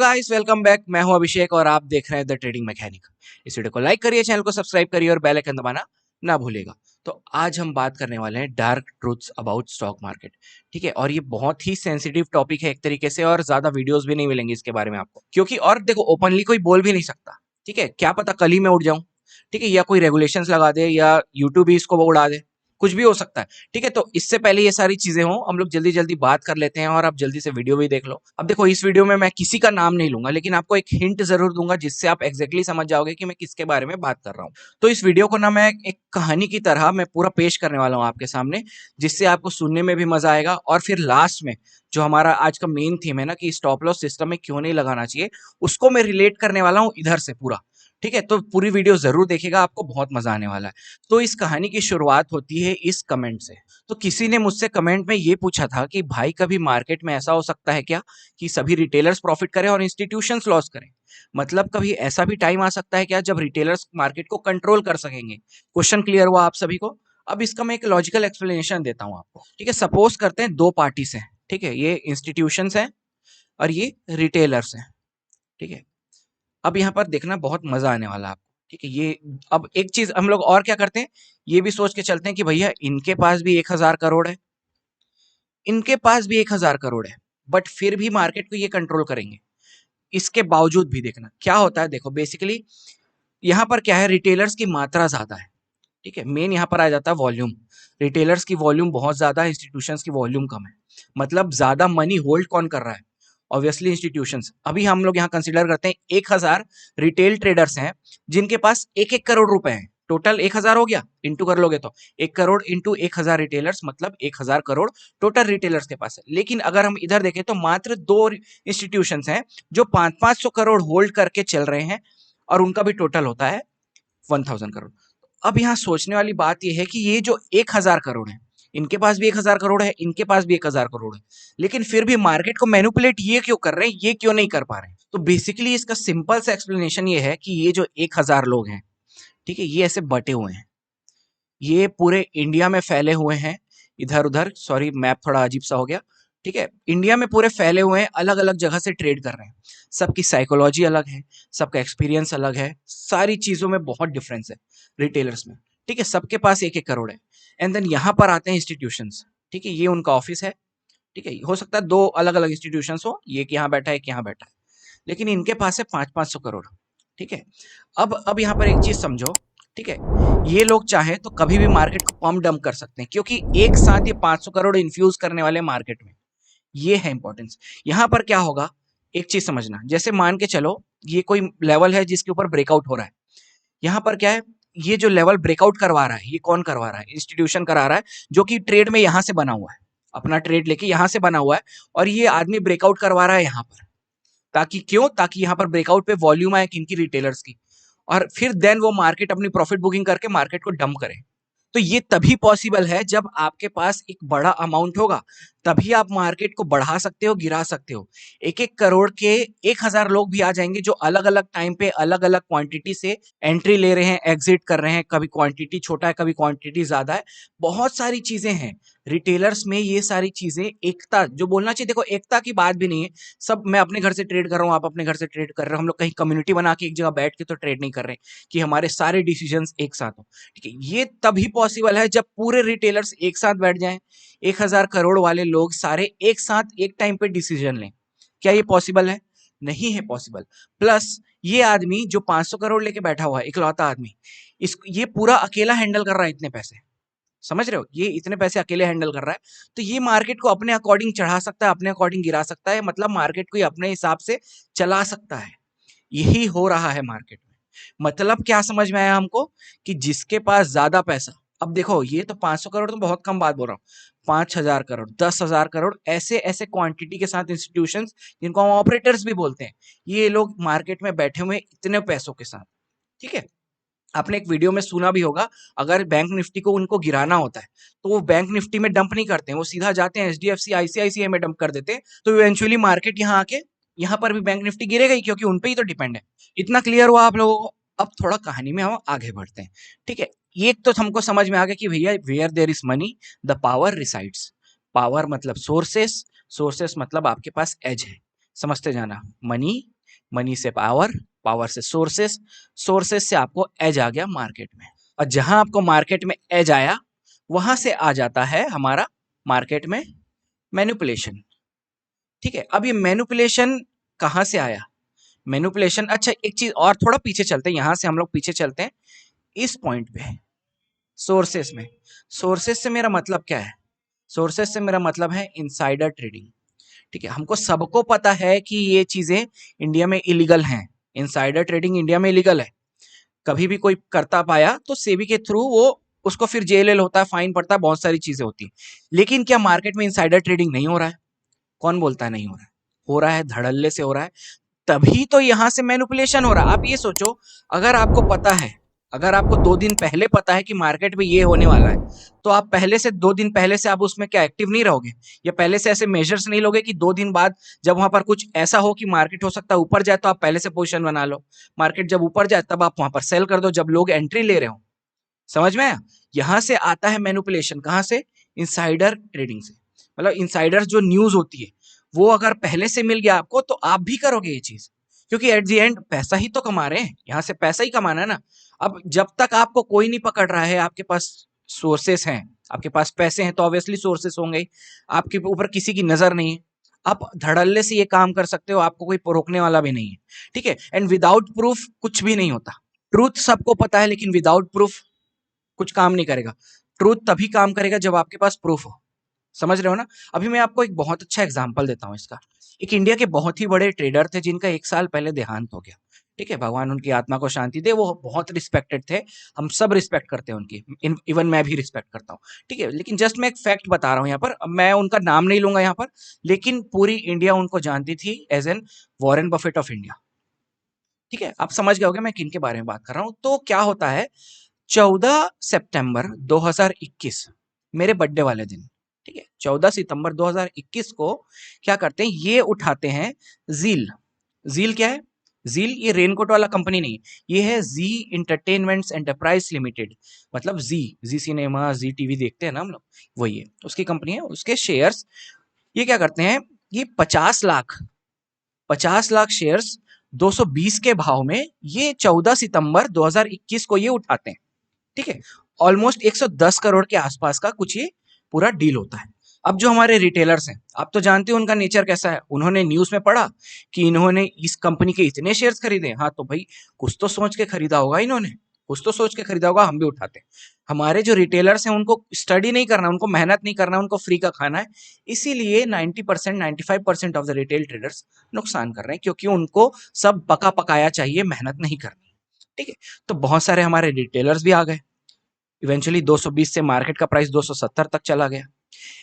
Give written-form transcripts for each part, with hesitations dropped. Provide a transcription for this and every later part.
Guys, welcome back. मैं हूं अभिषेक और आप देख रहे हैं द ट्रेडिंग मैकेनिक। इस वीडियो को लाइक करिए, चैनल को सब्सक्राइब करिए और बेल आइकन दबाना ना भूलिएगा। तो आज हम बात करने वाले हैं dark truths about stock market. ठीक है, और ये बहुत ही सेंसिटिव टॉपिक है एक तरीके से, और ज्यादा वीडियोस भी नहीं मिलेंगे इसके बारे में आपको, क्योंकि और देखो ओपनली कोई बोल भी नहीं सकता। ठीक है, क्या पता कल ही मैं उठ जाऊं, ठीक है, या कोई रेगुलेशंस लगा दे या यूट्यूब ही इसको उड़ा दे, कुछ भी हो सकता है। ठीक है, तो इससे पहले ये सारी चीजें हों, हम लोग जल्दी जल्दी बात कर लेते हैं और आप जल्दी से वीडियो भी देख लो। अब देखो, इस वीडियो में मैं किसी का नाम नहीं लूंगा, लेकिन आपको एक हिंट जरूर दूंगा जिससे आप एग्जैक्टली समझ जाओगे कि मैं किसके बारे में बात कर रहा हूँ। तो इस वीडियो को ना मैं एक कहानी की तरह मैं पूरा पेश करने वाला हूँ आपके सामने, जिससे आपको सुनने में भी मजा आएगा। और फिर लास्ट में जो हमारा आज का मेन थीम है ना कि स्टॉप लॉस सिस्टम में क्यों नहीं लगाना चाहिए, उसको मैं रिलेट करने वाला हूँ इधर से पूरा। ठीक है, तो पूरी वीडियो जरूर देखिएगा, आपको बहुत मजा आने वाला है। तो इस कहानी की शुरुआत होती है इस कमेंट से। तो किसी ने मुझसे कमेंट में ये पूछा था कि भाई कभी मार्केट में ऐसा हो सकता है क्या कि सभी रिटेलर्स प्रॉफिट करें और इंस्टीट्यूशंस लॉस करें? मतलब कभी ऐसा भी टाइम आ सकता है क्या जब रिटेलर्स मार्केट को कंट्रोल कर सकेंगे? क्वेश्चन क्लियर हुआ आप सभी को? अब इसका मैं एक लॉजिकल एक्सप्लेनेशन देता हूं आपको। ठीक है, सपोज करते हैं दो पार्टीज हैं। ठीक है, ये इंस्टीट्यूशंस हैं और ये रिटेलर्स हैं। ठीक है, अब यहाँ पर देखना बहुत मजा आने वाला है आपको। ठीक है, ये अब एक चीज हम लोग और क्या करते हैं, ये भी सोच के चलते हैं कि भैया इनके पास भी 1,000 करोड़ है, इनके पास भी 1,000 करोड़ है, बट फिर भी मार्केट को ये कंट्रोल करेंगे। इसके बावजूद भी देखना क्या होता है। देखो बेसिकली यहाँ पर क्या है, रिटेलर्स की मात्रा ज्यादा है। ठीक है, मेन यहाँ पर आ जाता है वॉल्यूम। रिटेलर्स की वॉल्यूम बहुत ज्यादा है, इंस्टीट्यूशंस की वॉल्यूम कम है। मतलब ज्यादा मनी होल्ड कौन कर रहा है? Obviously institutions. अभी हम लोग यहाँ कंसिडर करते हैं 1,000 रिटेल ट्रेडर्स हैं जिनके पास 1-1 करोड़ रुपए हैं। टोटल 1,000 हो गया, इंटू कर लोगे तो 1 करोड़ इंटू 1,000 रिटेलर्स, मतलब 1,000 करोड़ टोटल रिटेलर्स के पास है। लेकिन अगर हम इधर देखें तो मात्र दो इंस्टीट्यूशंस हैं जो 500-500 करोड़ होल्ड करके चल रहे हैं, और उनका भी टोटल होता है 1,000 करोड़। अब यहाँ सोचने वाली बात यह है कि ये जो 1,000 करोड़ है, इनके पास भी 1,000 करोड़ है, इनके पास भी 1,000 करोड़ है, लेकिन फिर भी मार्केट को मैनिपुलेट ये क्यों कर रहे हैं, ये क्यों नहीं कर पा रहे हैं? तो बेसिकली इसका सिंपल सा एक्सप्लेनेशन ये है कि ये जो 1,000 लोग हैं, ठीक है, ये ऐसे बटे हुए हैं, ये पूरे इंडिया में फैले हुए हैं। इधर उधर, सॉरी मैप थोड़ा अजीब सा हो गया। ठीक है, इंडिया में पूरे फैले हुए हैं, अलग अलग जगह से ट्रेड कर रहे हैं। सबकी साइकोलॉजी अलग है, सबका एक्सपीरियंस अलग है, सारी चीजों में बहुत डिफरेंस है रिटेलर्स में। ठीक है, सबके पास 1-1 करोड़ है। एंड देन यहाँ पर आते हैं इंस्टीट्यूशंस। ठीक है, ये उनका ऑफिस है। ठीक है, हो सकता है दो अलग अलग इंस्टीट्यूशंस हो, ये कि यहाँ बैठा है, एक यहाँ बैठा है, लेकिन इनके पास है 500-500 करोड़। ठीक है, अब यहाँ पर एक चीज समझो। ठीक है, ये लोग चाहे तो कभी भी मार्केट को पम्प डंप कर सकते हैं, क्योंकि एक साथ ये 500 करोड़ इन्फ्यूज करने वाले मार्केट में, ये है इंपॉर्टेंस। यहां पर क्या होगा, एक चीज समझना। जैसे मान के चलो ये कोई लेवल है जिसके ऊपर ब्रेकआउट हो रहा है। यहां पर क्या है, ये जो लेवल ब्रेकआउट करवा रहा है, ये कौन करवा रहा है? इंस्टीट्यूशन करा रहा है, जो कि ट्रेड में यहां से बना हुआ है, अपना ट्रेड लेके यहां से बना हुआ है, और ये आदमी ब्रेकआउट करवा रहा है यहां पर। ताकि क्यों? ताकि यहां पर ब्रेकआउट पे वॉल्यूम आए किनकी? रिटेलर्स की। और फिर देन वो मार्केट अपनी प्रॉफिट बुकिंग करके मार्केट को डंप करे। तो ये तभी पॉसिबल है जब आपके पास एक बड़ा अमाउंट होगा, तभी आप मार्केट को बढ़ा सकते हो, गिरा सकते हो। 1-1 करोड़ के 1,000 लोग भी आ जाएंगे जो अलग अलग टाइम पे अलग अलग क्वांटिटी से एंट्री ले रहे हैं, एग्जिट कर रहे हैं। कभी क्वांटिटी छोटा है, कभी क्वांटिटी ज्यादा है, बहुत सारी चीजें हैं रिटेलर्स में। ये सारी चीजें एकता जो बोलना चाहिए, देखो एकता की बात भी नहीं है। सब मैं अपने घर से ट्रेड कर रहा हूँ, आप अपने घर से ट्रेड कर रहे हो, हम लोग कहीं कम्युनिटी बना के एक जगह बैठ के तो ट्रेड नहीं कर रहे कि हमारे सारे डिसीजंस एक साथ हो। ठीक है, ये तभी पॉसिबल है जब पूरे रिटेलर्स एक साथ बैठ जाएं, 1,000 करोड़ वाले लोग सारे एक साथ एक टाइम पे डिसीजन लें। क्या ये पॉसिबल है? नहीं है पॉसिबल। प्लस ये आदमी जो 500 करोड़ लेके बैठा हुआ है, इकलौता आदमी, इस ये पूरा अकेला हैंडल कर रहा है इतने पैसे। समझ रहे हो? ये इतने पैसे अकेले हैंडल कर रहा है, तो ये मार्केट को अपने अकॉर्डिंग चढ़ा सकता है, अपने अकॉर्डिंग गिरा सकता है, मतलब मार्केट को ये अपने हिसाब से चला सकता है। यही हो रहा है मार्केट में। मतलब क्या समझ में आया हमको? कि जिसके पास ज्यादा पैसा, अब देखो ये तो 500 करोड़ तो बहुत कम बात बोल रहा हूँ, 5,000 करोड़, 10,000 करोड़, ऐसे ऐसे क्वांटिटी के साथ इंस्टीट्यूशंस जिनको हम ऑपरेटर्स भी बोलते हैं, ये लोग मार्केट में बैठे हुए इतने पैसों के साथ। ठीक है, आपने एक वीडियो में सुना भी होगा, अगर बैंक निफ्टी को उनको गिराना होता है तो वो बैंक निफ्टी में डंप नहीं करते हैं, वो सीधा जाते हैं एचडीएफसी आईसीआईसीआई में डंप कर देते हैं। तो इवेंचुअली मार्केट यहाँ आके यहाँ पर भी बैंक निफ्टी गिरेगा ही, क्योंकि उनपे ही तो डिपेंड है। इतना क्लियर हुआ आप लोगों को? अब थोड़ा कहानी में हम आगे बढ़ते हैं। ठीक है, ये तो हमको समझ में आ गया कि भैया where there is money the power resides. Power मतलब सोर्सेस, सोर्सेस मतलब आपके पास एज है। समझते जाना, मनी मनी से पावर, पावर से सोर्सेस, सोर्सेस से आपको एज आ गया मार्केट में, और जहां आपको मार्केट में एज आया वहां से आ जाता है हमारा मार्केट में मैनिपुलेशन। ठीक है, अब ये मैनिपुलेशन कहां से आया? मैनिपुलेशन, अच्छा एक चीज और, थोड़ा पीछे चलते हैं, यहां से हम लोग पीछे चलते हैं इस पॉइंट पे, सोर्सेस में। सोर्सेस से मेरा मतलब क्या है? सोर्सेस से मेरा मतलब है इनसाइडर ट्रेडिंग। ठीक है, हमको सबको पता है कि ये चीजें इंडिया में इलीगल हैं, इनसाइडर ट्रेडिंग इंडिया में इलीगल है। कभी भी कोई करता पाया तो सेबी के थ्रू वो उसको फिर जेल होता है, फाइन पड़ता है, बहुत सारी चीजें होती है। लेकिन क्या मार्केट में इनसाइडर ट्रेडिंग नहीं हो रहा है? कौन बोलता है नहीं हो रहा है? हो रहा है, धड़ल्ले से हो रहा है। तभी तो यहां से मैनिपुलेशन हो रहा है। आप ये सोचो, अगर आपको पता है, अगर आपको 2 दिन पहले पता है कि मार्केट में ये होने वाला है, तो आप पहले से 2 दिन पहले से आप उसमें क्या एक्टिव नहीं रहोगे? या पहले से ऐसे मेजर्स नहीं लोगे कि 2 दिन बाद जब वहां पर कुछ ऐसा हो कि मार्केट हो सकता है ऊपर जाए, तो आप पहले से पोजीशन बना लो, मार्केट जब ऊपर जाए तब आप वहां पर सेल कर दो जब लोग एंट्री ले रहे हो। समझ में आया? यहां से आता है मैनिपुलेशन, कहां से? इनसाइडर ट्रेडिंग से। मतलब इनसाइडर जो न्यूज होती है वो अगर पहले से मिल गया आपको तो आप भी करोगे ये चीज, क्योंकि एट द एंड पैसा ही तो कमा रहे हैं, यहां से पैसा ही कमाना है ना। अब जब तक आपको कोई नहीं पकड़ रहा है, आपके पास सोर्सेस हैं, आपके पास पैसे हैं, तो ऑब्वियसली सोर्सेस होंगे ही, आपके ऊपर किसी की नजर नहीं है, आप धड़ल्ले से ये काम कर सकते हो, आपको कोई रोकने वाला भी नहीं है। ठीक है, एंड विदाउट प्रूफ कुछ भी नहीं होता। ट्रूथ सबको पता है, लेकिन विदाउट प्रूफ कुछ काम नहीं करेगा। ट्रूथ तभी काम करेगा जब आपके पास प्रूफ हो। समझ रहे हो ना? अभी मैं आपको एक बहुत अच्छा एग्जांपल देता हूं इसका। एक इंडिया के बहुत ही बड़े ट्रेडर थे जिनका 1 साल पहले देहांत हो गया। ठीक है, भगवान उनकी आत्मा को शांति दे, वो बहुत रिस्पेक्टेड थे, हम सब रिस्पेक्ट करते हैं उनकी, इवन मैं भी रिस्पेक्ट करता हूँ। ठीक है, लेकिन जस्ट मैं एक फैक्ट बता रहा हूँ यहाँ पर, मैं उनका नाम नहीं लूंगा यहाँ पर, लेकिन पूरी इंडिया उनको जानती थी as an Warren Buffett of India. ठीक है, आप समझ गए होगे मैं किन के बारे में बात कर रहा हूँ। तो क्या होता है, 14 सितंबर 2021, मेरे बर्थडे वाले दिन, ठीक है, 14 सितंबर 2021 को क्या करते हैं, ये उठाते हैं जील। जील क्या है? जील ये रेनकोट वाला कंपनी नहीं है, ये है जी इंटरटेनमेंट्स एंटरप्राइज लिमिटेड। मतलब जी, जी सिनेमा, जी टीवी देखते हैं ना हम लोग, वही है, उसकी कंपनी है, उसके शेयर्स। ये क्या करते हैं, ये 50 लाख शेयर्स 220 के भाव में ये 14 सितंबर 2021 को ये उठाते हैं। ठीक है, ऑलमोस्ट 110 करोड़ के आसपास का कुछ ये पूरा डील होता है। अब जो हमारे रिटेलर्स हैं, आप तो जानते हो उनका नेचर कैसा है, उन्होंने न्यूज में पढ़ा कि इन्होंने इस कंपनी के इतने शेयर्स खरीदे, हाँ तो भाई कुछ तो सोच के खरीदा होगा इन्होंने, कुछ तो सोच के खरीदा होगा, हम भी उठाते हैं। हमारे जो रिटेलर्स हैं उनको स्टडी नहीं करना, उनको मेहनत नहीं करना, उनको फ्री का खाना है, इसीलिए 90% 95% ऑफ द रिटेल ट्रेडर्स नुकसान कर रहे हैं, क्योंकि उनको सब पका पकाया चाहिए, मेहनत नहीं करनी। ठीक है, तो बहुत सारे हमारे रिटेलर्स भी आ गए, इवेंचुअली 220 से मार्केट का प्राइस 270 तक चला गया।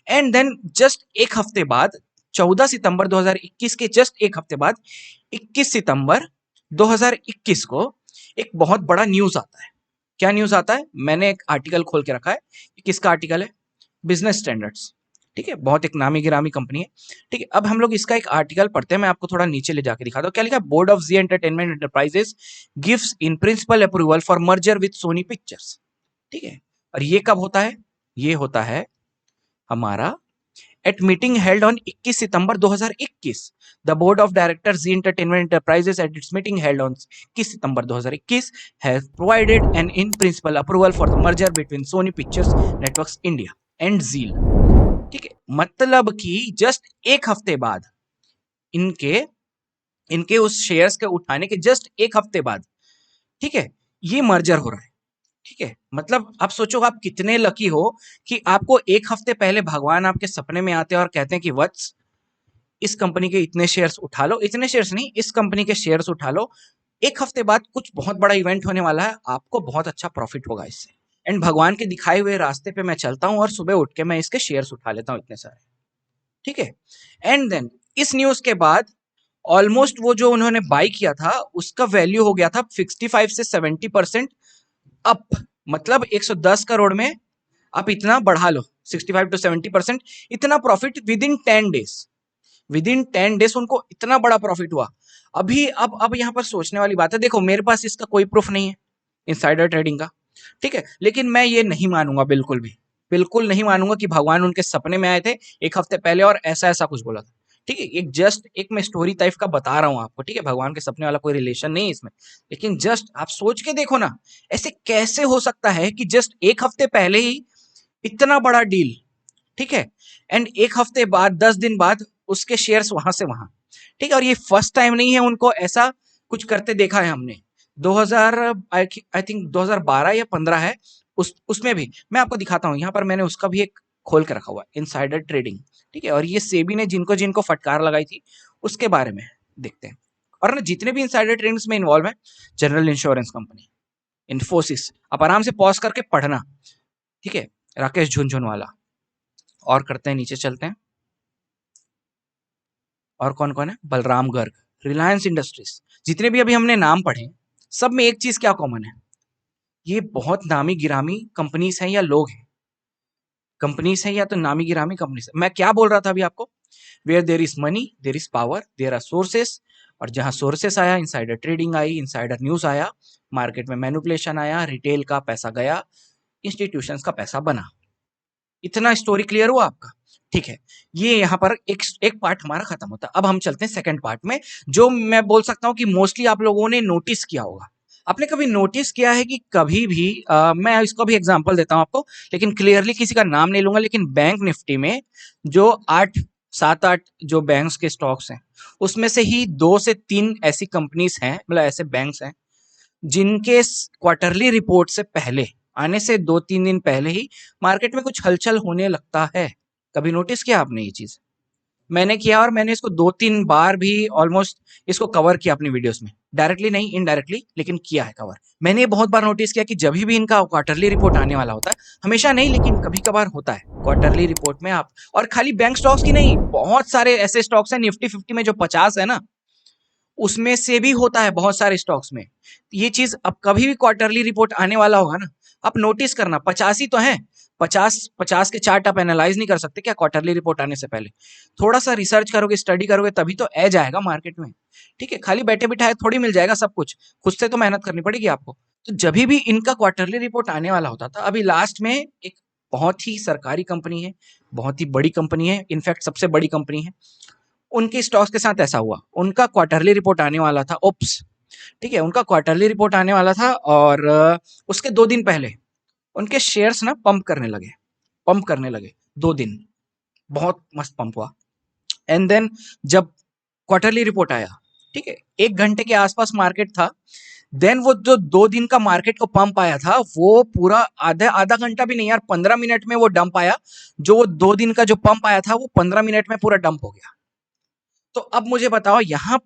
एंड देन जस्ट एक हफ्ते बाद, 14 सितंबर 2021 के जस्ट एक हफ्ते बाद, 21 सितंबर 2021 को एक बहुत बड़ा न्यूज आता है। क्या न्यूज आता है? मैंने एक आर्टिकल खोल के रखा है, किसका आर्टिकल है? Business standards. ठीक है, बहुत एक नामी गिरामी कंपनी है। ठीक है, अब हम लोग इसका एक आर्टिकल पढ़ते हैं, मैं आपको थोड़ा नीचे ले जाके दिखाता हूँ। क्या लिखा है? Board of Zee entertainment enterprises gives in principle approval for merger with Sony pictures. ठीक है, और ये कब होता है? ये होता है हमारा एट मीटिंग हेल्ड ऑन 21 सितंबर 2021। The board of directors Zee entertainment Enterprises at its meeting held on 21 सितंबर 2021 has provided an in principle approval for the merger between Sony Pictures Networks India and Zee. ठीक है, मतलब कि जस्ट एक हफ्ते बाद, इनके इनके उस शेयर्स के उठाने के जस्ट एक हफ्ते बाद, ठीक है, ये मर्जर हो रहा है। ठीक है, मतलब आप सोचो आप कितने लकी हो कि आपको एक हफ्ते पहले भगवान आपके सपने में आते हैं और कहते हैं कि वत्स, इस कंपनी के इतने शेयर्स उठा लो, इतने शेयर्स नहीं, इस कंपनी के शेयर्स उठा लो, एक हफ्ते बाद कुछ बहुत बड़ा इवेंट होने वाला है, आपको बहुत अच्छा प्रॉफिट होगा इससे। एंड भगवान के दिखाए हुए रास्ते पे मैं चलता हूं और सुबह उठ के मैं इसके शेयर्स उठा लेता हूं इतने सारे। ठीक है, एंड देन इस न्यूज के बाद ऑलमोस्ट वो जो उन्होंने बाई किया था उसका वैल्यू हो गया था 65 से 70% अप। मतलब 110 करोड़ में आप इतना बढ़ा लो, 65 टू 70% इतना profit with in 10 days. With in 10 days उनको इतना बड़ा प्रॉफिट हुआ। अभी अब यहाँ पर सोचने वाली बात है, देखो मेरे पास इसका कोई प्रूफ नहीं है इनसाइडर ट्रेडिंग का। ठीक है, लेकिन मैं ये नहीं मानूंगा, बिल्कुल भी बिल्कुल नहीं मानूंगा कि भगवान उनके सपने में आए थे एक हफ्ते पहले और ऐसा ऐसा कुछ बोला था। ठीक है, एक जस्ट एक मैं स्टोरी टाइप का बता रहा हूं आपको, ठीक है, भगवान के सपने वाला कोई रिलेशन नहीं है इसमें, लेकिन जस्ट आप सोच के देखो ना, ऐसे कैसे हो सकता है कि जस्ट एक हफ्ते पहले ही इतना बड़ा डील, ठीक है, एंड एक हफ्ते बाद 10 दिन बाद उसके शेयर्स वहां से वहां, ठीक है, और ये फर्स्ट टाइम नहीं है उनको ऐसा कुछ करते देखा है हमने। 2000 आई थिंक 2012 या 15 है, उसमें भी मैं आपको दिखाता हूँ, यहाँ पर मैंने उसका भी एक खोल के रखा हुआ है, इनसाइडर ट्रेडिंग, ठीक है, और ये सेबी ने जिनको जिनको फटकार लगाई थी उसके बारे में देखते हैं। और ना जितने भी इनसाइडर ट्रेडिंग्स में इन्वॉल्व है, जनरल इंश्योरेंस कंपनी, इन्फोसिस, आप आराम से पॉज करके पढ़ना, ठीक है, राकेश झुनझुनवाला, और करते हैं नीचे चलते हैं, और कौन कौन है, बलराम गर्ग, रिलायंस इंडस्ट्रीज, जितने भी अभी हमने नाम पढ़े, सब में एक चीज क्या कॉमन है, ये बहुत नामी गिरामी कंपनीज हैं या लोग हैं, कंपनीज हैं या तो नामी गिरामी कंपनीज। मैं क्या बोल रहा था अभी आपको, where there is money there is power there are sources, और जहां सोर्सेस आया इनसाइडर ट्रेडिंग आई, इनसाइडर न्यूज आया, मार्केट में मैनिपुलेशन आया, रिटेल का पैसा गया, इंस्टीट्यूशंस का पैसा बना। इतना स्टोरी क्लियर हुआ आपका, ठीक है, ये यहाँ पर एक एक पार्ट हमारा खत्म होता है। अब हम चलते हैं सेकंड पार्ट में, जो मैं बोल सकता हूँ कि मोस्टली आप लोगों ने नोटिस किया होगा। आपने कभी नोटिस किया है कि कभी भी मैं इसको भी एग्जांपल देता हूं आपको, लेकिन क्लियरली किसी का नाम नहीं लूंगा, लेकिन बैंक निफ्टी में जो 7-8 जो बैंक्स के स्टॉक्स हैं, उसमें से ही 2 से 3 ऐसी कंपनीज हैं, मतलब ऐसे बैंक्स हैं, जिनके क्वार्टरली रिपोर्ट से पहले, आने से 2-3 दिन पहले ही मार्केट में कुछ हलचल होने लगता है। कभी नोटिस किया आपने ये चीज? मैंने किया, और मैंने इसको 2-3 बार भी ऑलमोस्ट इसको कवर किया अपनी वीडियोस में, डायरेक्टली नहीं इनडायरेक्टली, लेकिन किया है कवर। मैंने ये बहुत बार नोटिस किया कि जब भी इनका क्वार्टरली रिपोर्ट आने वाला होता है, हमेशा नहीं लेकिन कभी कभार होता है क्वार्टरली रिपोर्ट में आप, और खाली बैंक स्टॉक्स की नहीं, बहुत सारे ऐसे स्टॉक्स हैं निफ्टी 50 में जो 50 है ना, उसमें से भी होता है बहुत सारे स्टॉक्स में ये चीज। अब कभी भी क्वार्टरली रिपोर्ट आने वाला होगा ना, आप नोटिस करना, 50 ही तो है, 50 के चार्ट आप एनालाइज नहीं कर सकते क्या क्वार्टरली रिपोर्ट आने से पहले? थोड़ा सा रिसर्च करोगे, स्टडी करोगे, तभी तो एज आएगा मार्केट में, ठीक है, खाली बैठे बिठाए थोड़ी मिल जाएगा सब कुछ, खुद से तो मेहनत करनी पड़ेगी आपको। तो जब भी इनका क्वार्टरली रिपोर्ट आने वाला होता था, अभी लास्ट में एक बहुत ही सरकारी कंपनी है, बहुत ही बड़ी कंपनी है, इनफैक्ट सबसे बड़ी कंपनी है, उनके स्टॉक्स के साथ ऐसा हुआ, उनका क्वार्टरली रिपोर्ट आने वाला था, ओप्स, ठीक है, उनका क्वार्टरली रिपोर्ट आने वाला था, और उसके 2 दिन पहले उनके शेयर्स ना पंप करने लगे 2 दिन, बहुत मस्त पंप हुआ। एंड देन जब क्वार्टरली रिपोर्ट आया, ठीक है, 1 घंटे के आसपास मार्केट था, देन वो जो 2 दिन का मार्केट को पंप आया था, वो पूरा आधा आधा घंटा भी नहीं यार, 15 मिनट में वो डंप आया, जो वो 2 दिन का जो पंप आया था, वो 15 मिनट में पूरा डंप हो गया। तो अब मुझे बताओ, यहाँ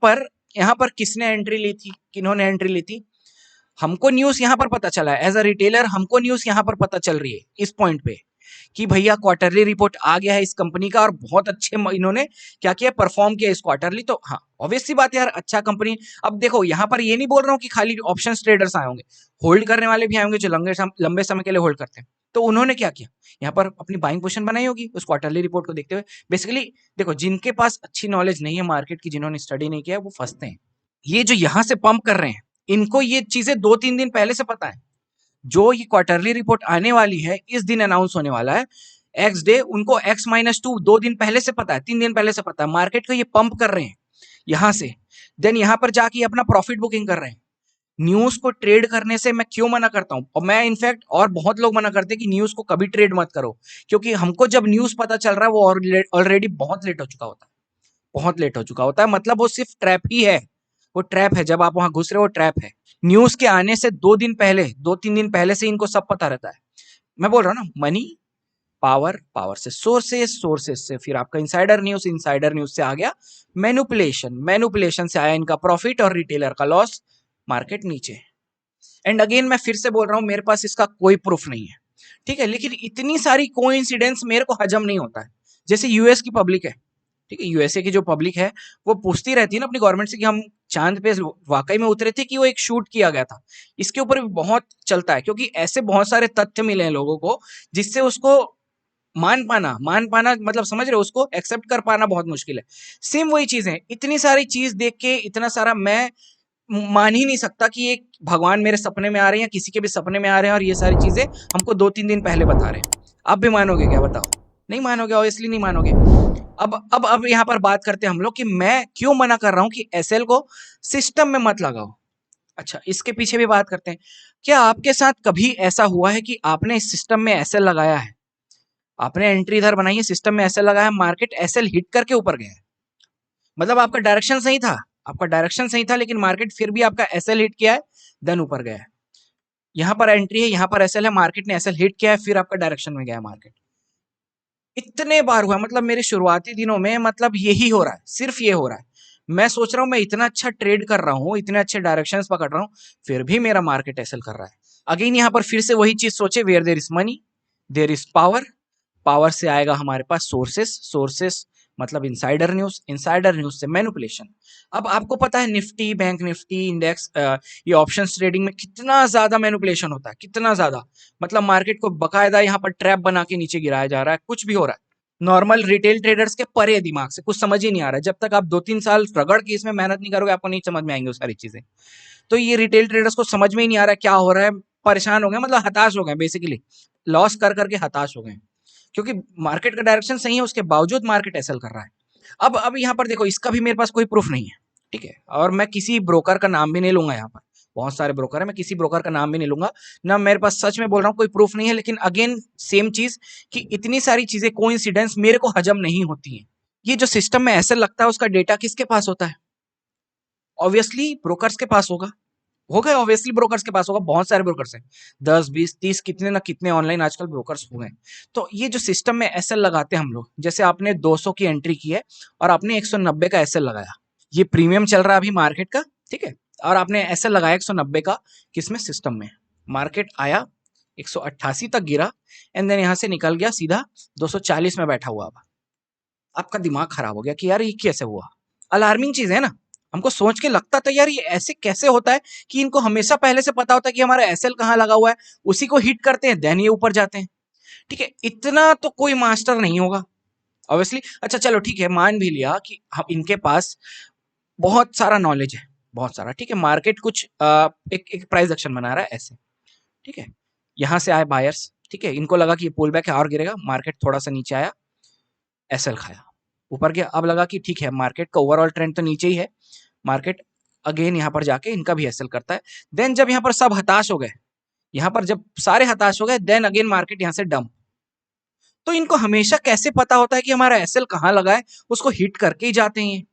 पर किसने एंट्री ली थी, किन्होंने एंट्री ली थी? हमको न्यूज यहाँ पर पता चला है, एज अ रिटेलर हमको न्यूज यहाँ पर पता चल रही है इस पॉइंट पे, कि भैया क्वार्टरली रिपोर्ट आ गया है इस कंपनी का, और बहुत अच्छे इन्होंने क्या किया, परफॉर्म किया इस क्वार्टरली। तो हाँ, ऑब्वियस सी बात है यार, अच्छा कंपनी। अब देखो, यहाँ पर ये नहीं बोल रहा हूँ कि खाली ऑप्शन ट्रेडर्स आए होंगे, होल्ड करने वाले भी आएंगे जो लंबे समय के लिए होल्ड करते हैं। तो उन्होंने क्या किया, यहाँ पर अपनी बाइंग पोजीशन बनाई होगी उस क्वार्टरली रिपोर्ट को देखते हुए। बेसिकली देखो, जिनके पास अच्छी नॉलेज नहीं है मार्केट की, जिन्होंने स्टडी नहीं किया है, वो फंसते हैं। ये जो यहाँ से पंप कर रहे हैं, इनको ये चीजें 2-3 दिन पहले से पता है, जो ये क्वार्टरली रिपोर्ट आने वाली है, इस दिन अनाउंस होने वाला है, एक्स डे, उनको X-2 2 दिन पहले से पता है, 3 दिन पहले से पता है, मार्केट को ये पंप कर रहे हैं यहां से, देन यहां पर जाके अपना प्रॉफिट बुकिंग कर रहे हैं। न्यूज को ट्रेड करने से मैं क्यों मना करता हूं, और मैं इनफैक्ट, और बहुत लोग मना करते हैं कि न्यूज को कभी ट्रेड मत करो, क्योंकि हमको जब न्यूज पता चल रहा है, वो ऑलरेडी बहुत लेट हो चुका होता है, बहुत लेट हो चुका होता है, मतलब वो सिर्फ ट्रैप ही है, वो ट्रैप है, जब आप वहां घुस रहे हो, वो ट्रैप है। न्यूज के आने से 2 दिन पहले, 2-3 दिन पहले से इनको सब पता रहता है। मैं बोल रहा हूँ ना, मनी, पावर, पावर से सोर्सेस, सोर्सेस से फिर आपका इनसाइडर न्यूज, इनसाइडर न्यूज से आ गया मैनुपुलेशन, मैनुपुलेशन से आया इनका प्रॉफिट और रिटेलर का लॉस, मार्केट नीचे। एंड अगेन मैं फिर से बोल रहा हूं, मेरे पास इसका कोई प्रूफ नहीं है, ठीक है, लेकिन इतनी सारी कोइंसिडेंस मेरे को हजम नहीं होता है। जैसे यूएस की पब्लिक है, ठीक है, यूएसए की जो पब्लिक है, वो पूछती रहती है ना अपनी गवर्नमेंट से कि हम चांद पे वाकई में उतरे थे कि वो एक शूट किया गया था। इसके ऊपर भी बहुत चलता है, क्योंकि ऐसे बहुत सारे तथ्य मिले हैं लोगों को, जिससे उसको मान पाना मतलब, समझ रहे हो, उसको एक्सेप्ट कर पाना बहुत मुश्किल है। सेम वही चीज है, इतनी सारी चीज देख के इतना सारा मैं मान ही नहीं सकता कि एक भगवान मेरे सपने में आ रहे हैं या किसी के भी सपने में आ रहे हैं और ये सारी चीजें हमको 2-3 दिन पहले बता रहे हैं। आप भी मानोगे क्या, बताओ? नहीं मानोगे, ऑब्वियसली नहीं मानोगे। अब यहाँ पर बात करते हैं हम लोग कि मैं क्यों मना कर रहा हूं कि एसएल को सिस्टम में मत लगाओ। अच्छा, इसके पीछे भी बात करते हैं। क्या आपके साथ कभी ऐसा हुआ है कि आपने इस सिस्टम में एसएल लगाया है, आपने एंट्री इधर बनाई है, सिस्टम में एसएल लगाया, मार्केट एसएल हिट करके ऊपर गया है, मतलब आपका डायरेक्शन सही था, आपका डायरेक्शन सही था, लेकिन मार्केट फिर भी आपका एसएल हिट किया है, देन ऊपर गया है। यहाँ पर एंट्री है, यहाँ पर एसएल है, मार्केट ने एसएल हिट किया है, फिर आपका डायरेक्शन में गया है मार्केट। इतने बार हुआ, मतलब मेरे शुरुआती दिनों में मतलब यही हो रहा है, सिर्फ ये हो रहा है। मैं सोच रहा हूँ मैं इतना अच्छा ट्रेड कर रहा हूँ, इतने अच्छे डायरेक्शंस पकड़ रहा हूँ, फिर भी मेरा मार्केट एसएल कर रहा है। अगेन यहाँ पर फिर से वही चीज सोचे, where there is money there is power, power से आएगा हमारे पास सोर्सेस, सोर्सेस मतलब इनसाइडर न्यूज से मैनिपुलेशन। अब आपको पता है निफ्टी, बैंक निफ्टी, इंडेक्स, ये ऑप्शंस ट्रेडिंग में कितना ज्यादा मैनिपुलेशन होता है, कितना ज्यादा, मतलब मार्केट को बकायदा यहाँ पर ट्रैप बना के नीचे गिराया जा रहा है, कुछ भी हो रहा है। नॉर्मल रिटेल ट्रेडर्स के परे दिमाग से कुछ समझ ही नहीं आ रहा है। जब तक आप 2-3 साल रगड़ के इसमें मेहनत नहीं करोगे, आपको नहीं समझ में आएंगे वो सारी चीजें। तो ये रिटेल ट्रेडर्स को समझ में ही नहीं आ रहा है क्या हो रहा है, परेशान हो गए, मतलब हताश हो गए, बेसिकली लॉस कर करके हताश हो गए, क्योंकि मार्केट का डायरेक्शन सही है, उसके बावजूद मार्केट एसएल कर रहा है। अब यहाँ पर देखो, इसका भी मेरे पास कोई प्रूफ नहीं है, ठीक है, और मैं किसी ब्रोकर का नाम भी नहीं लूंगा। यहाँ पर बहुत सारे ब्रोकर है, मैं किसी ब्रोकर का नाम भी नहीं लूंगा ना, मेरे पास सच में बोल रहा हूँ कोई प्रूफ नहीं है। लेकिन अगेन सेम चीज कि इतनी सारी चीजें कोइंसिडेंस मेरे को हजम नहीं होती हैं। ये जो सिस्टम में ऐसे लगता है, उसका डेटा किसके पास होता है? ऑब्वियसली ब्रोकर्स के पास होगा ऑब्वियसली ब्रोकर्स के पास होगा, बहुत सारे ब्रोकर्स हैं, 10 20 30 कितने ना कितने ऑनलाइन आजकल ब्रोकर्स हो गए। तो ये जो सिस्टम में एसएल लगाते हैं हम लोग, जैसे आपने 200 की एंट्री की है और आपने 190 का एसएल लगाया, ये प्रीमियम चल रहा है अभी मार्केट का, ठीक है, और आपने एसएल लगाया 190 का, किसमें? सिस्टम में। मार्केट आया 188 तक गिरा, एंड देन यहां से निकल गया सीधा 240 में बैठा हुआ। अब आपका दिमाग खराब हो गया कि यार ये कैसे हुआ। अलार्मिंग चीज है ना, हमको सोच के लगता था यार ये ऐसे कैसे होता है कि इनको हमेशा पहले से पता होता है कि हमारा एसएल कहाँ लगा हुआ है, उसी को हिट करते हैं, देन ये ऊपर जाते हैं। ठीक है, इतना तो कोई मास्टर नहीं होगा ऑब्वियसली। अच्छा चलो ठीक है, मान भी लिया कि हम इनके पास बहुत सारा नॉलेज है, बहुत सारा, ठीक है, मार्केट कुछ एक प्राइस एक्शन बना रहा है ऐसे, ठीक है, यहां से आए बायर्स, ठीक है, इनको लगा कि ये पुल बैक है और गिरेगा, मार्केट थोड़ा सा नीचे आया, एसएल खाया, ऊपर गया। अब लगा कि ठीक है, मार्केट का ओवरऑल ट्रेंड तो नीचे ही है, मार्केट अगेन यहाँ पर जाके इनका भी एसएल करता है। देन जब यहाँ पर सब हताश हो गए, यहाँ पर जब सारे हताश हो गए, देन अगेन मार्केट यहाँ से डंप। तो इनको हमेशा कैसे पता होता है कि हमारा एसएल कहाँ लगा है, उसको हिट करके ही जाते हैं।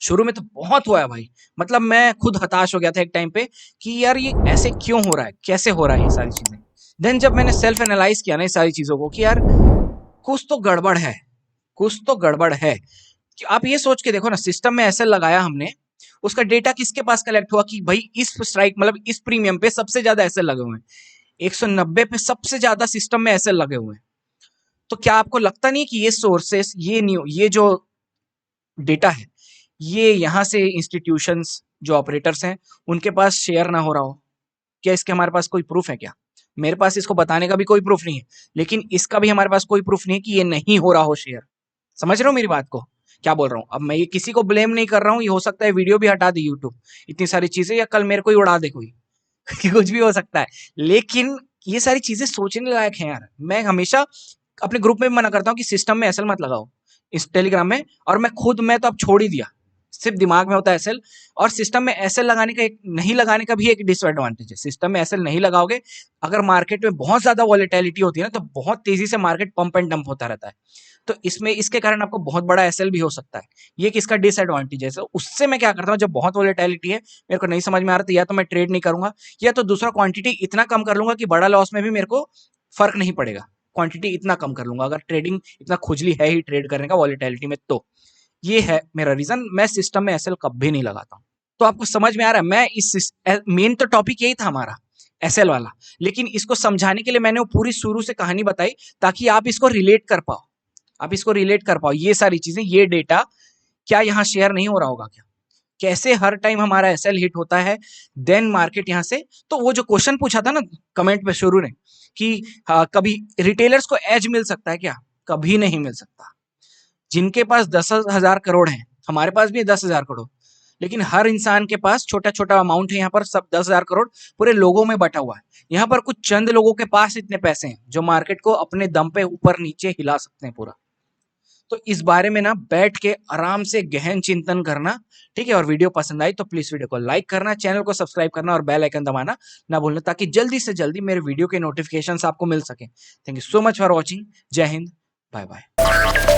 शुरू में तो बहुत हुआ है भाई, मतलब मैं खुद हताश हो गया था एक टाइम पे कि यार ये ऐसे क्यों हो रहा है, कैसे हो रहा है ये सारी चीजें। देन जब मैंने सेल्फ एनालाइज किया ना ये सारी चीजों को कि यार कुछ तो गड़बड़ है, कुछ तो गड़बड़ है। कि आप ये सोच के देखो ना, सिस्टम में ऐसे लगाया हमने, उसका डेटा किसके पास कलेक्ट हुआ कि भाई इस स्ट्राइक मतलब इस प्रीमियम पे सबसे ज्यादा ऐसे लगे हुए हैं, 190 पे सबसे ज्यादा सिस्टम में ऐसे लगे हुए हैं। तो क्या आपको लगता नहीं कि ये सोर्सेस, ये जो डेटा है, ये यहां से इंस्टीट्यूशंस जो ऑपरेटर्स हैं उनके पास शेयर ना हो रहा हो? क्या इसके हमारे पास कोई प्रूफ है क्या? मेरे पास इसको बताने का भी कोई प्रूफ नहीं है, लेकिन इसका भी हमारे पास कोई प्रूफ नहीं है कि ये नहीं हो रहा हो शेयर। समझ रहे हो मेरी बात को, क्या बोल रहा हूँ? अब मैं ये किसी को ब्लेम नहीं कर रहा हूँ, ये हो सकता है वीडियो भी हटा दे यूट्यूब, इतनी सारी चीजें, या कल मेरे को ही उड़ा दे कोई कि कुछ भी हो सकता है। लेकिन ये सारी चीजें सोचने लायक है यार। मैं हमेशा अपने ग्रुप में भी मना करता हूँ कि सिस्टम में एसएल मत लगाओ, इस टेलीग्राम में, और मैं तो अब छोड़ ही दिया, सिर्फ दिमाग में होता है एसएल। और सिस्टम में एसएल लगाने का एक नहीं लगाने का भी एक डिसएडवांटेज है, सिस्टम में एसएल नहीं लगाओगे, अगर मार्केट में बहुत ज्यादा वॉलेटिलिटी होती है ना, तो बहुत तेजी से मार्केट पंप एंड डंप होता रहता है, तो इसमें इसके कारण आपको बहुत बड़ा एसएल भी हो सकता है। ये किसका डिसएडवांटेज है। तो उससे मैं क्या करता हूँ, जब बहुत वॉलेटिलिटी है, मेरे को नहीं समझ में आ रहा, तो या तो मैं ट्रेड नहीं करूंगा, या तो दूसरा क्वांटिटी इतना कम कर लूंगा कि बड़ा लॉस में भी मेरे को फर्क नहीं पड़ेगा, क्वांटिटी इतना कम कर लूंगा, अगर ट्रेडिंग इतना खुजली है ही ट्रेड करने का वॉलेटिलिटी में। तो ये है मेरा रीजन, मैं सिस्टम में एसएल कभी नहीं लगाता हूँ। तो आपको समझ में आ रहा है, मैं इस मेन तो टॉपिक यही था हमारा, एसएल वाला, लेकिन इसको समझाने के लिए मैंने वो पूरी शुरू से कहानी बताई, ताकि आप इसको रिलेट कर पाओ, आप इसको रिलेट कर पाओ, ये सारी चीजें, ये डेटा क्या यहाँ शेयर नहीं हो रहा होगा क्या, कैसे हर टाइम हमारा एसएल हिट होता है, देन मार्केट यहाँ से। तो वो जो क्वेश्चन पूछा था ना कमेंट पे शुरू ने कि कभी रिटेलर्स को एज मिल सकता है क्या? कभी नहीं मिल सकता। जिनके पास 10,000 करोड़ है, हमारे पास भी 10,000 करोड़, लेकिन हर इंसान के पास छोटा छोटा अमाउंट है, यहाँ पर सब 10,000 करोड़ पूरे लोगों में बटा हुआ है। यहाँ पर कुछ चंद लोगों के पास इतने पैसे हैं जो मार्केट को अपने दम पे ऊपर नीचे हिला सकते हैं पूरा। तो इस बारे में ना बैठ के आराम से गहन चिंतन करना, ठीक है। और वीडियो पसंद आई तो प्लीज वीडियो को लाइक करना, चैनल को सब्सक्राइब करना और बेल आइकन दबाना ना भूलना, ताकि जल्दी से जल्दी मेरे वीडियो के नोटिफिकेशंस आपको मिल सके। Thank you so much for watching. जय हिंद, बाय बाय।